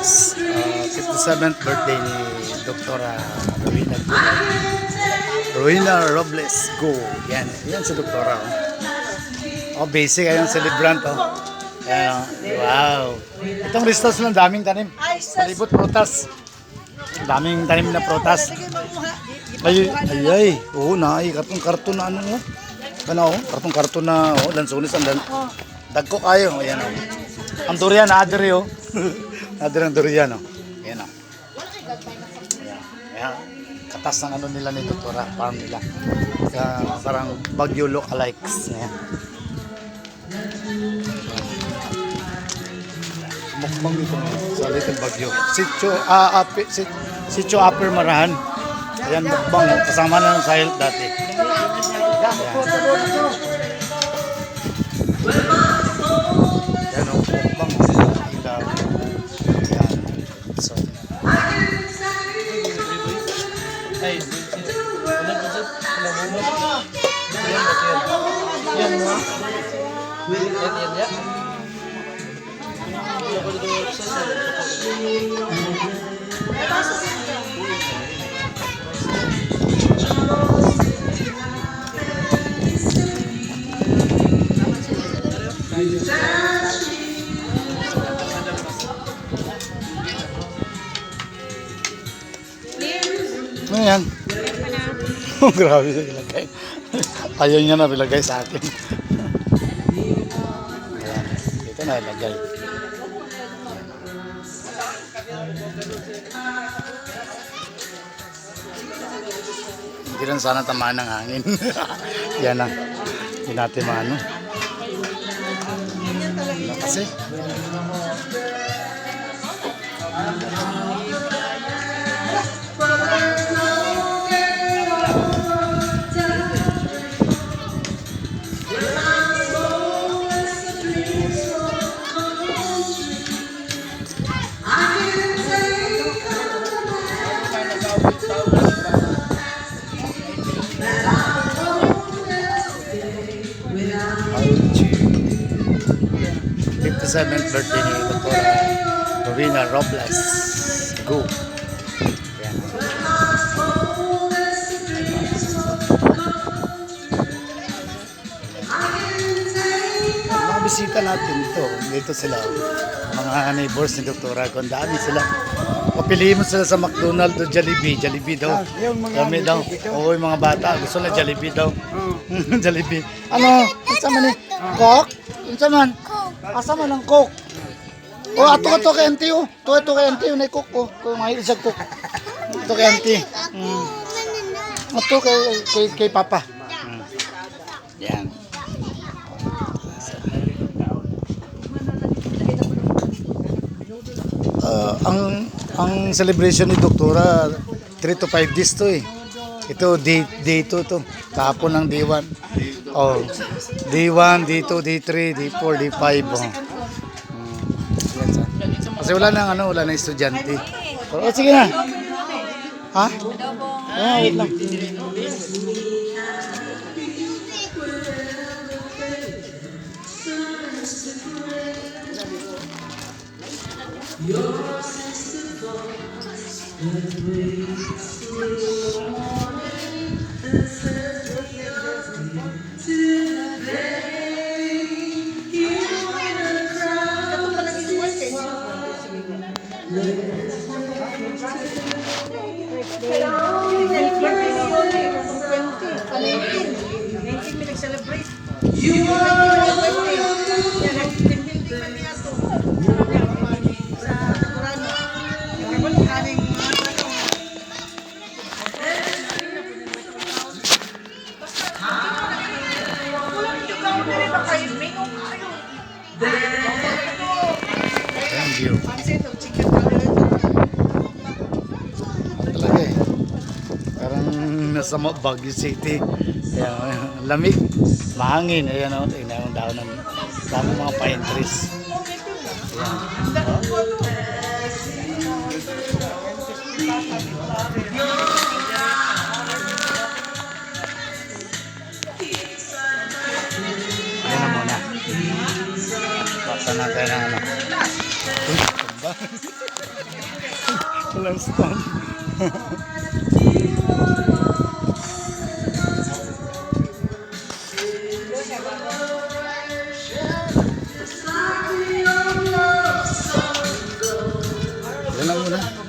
57th birthday ni Dr. Rowena Robles Go. Yan si Doktora. Basic ayun celebrant Ayan, wow. Itong restos lang daming tanim. Palibot prutas. Daming tanim na prutas. Ay. Oo na, karton na ano mo. Karton na lansones ang dagko kayo. Ayan Ang durian adre Adre ang durian Ayan Ayan. Katas ng ano nila ni Doktora, farm nila. Parang Baguio look-alikes. Ayan. Mukbang dito sa Little Baguio. Sitio Upper Marahan. Ayan, mukbang. Kasama na ng sahil dati. Ayan, mukbang. Ayan. So, ano yan? Grabe sa ilagay. Ayaw niya na ilagay sa akin. Ayan. Dito na ilagay. Hindi lang sana tamaan ng hangin. Yan lang. Hindi natin maano. Kasi th birthday ni Dr. Rowena Robles Go. Yan. Mga bisita natin dito sila. Mga neighbors ni Dr. Kung dami sila. Papiliin mo sila sa McDonald's o Jollibee daw. Kami daw. Oo, yung mga bata. Gusto na Jollibee daw. Jollibee. Ano? Isa man Coke? Isa man? Asa man ang Coke? Ato kay auntie Ito kay auntie na Coke Kung mahilig sa Coke. Ito kay auntie. Ito kay Papa. Yan. Ang celebration ni Doktora 3 to 5 days Ito day 2 to. Kahapon ng day 1. Day 1, day 2, day 3, day 4, day 5. Kasi wala nang estudyante. Sige na. Ha? Wait lang. Thank you. Talaga parang nasa Baguio City. Ayan, lamig, mahangin. Ayan tingnan mo daw ng dami mga pine trees. Ayan na muna. Basta natin ang Walang stand. Yan lang muna.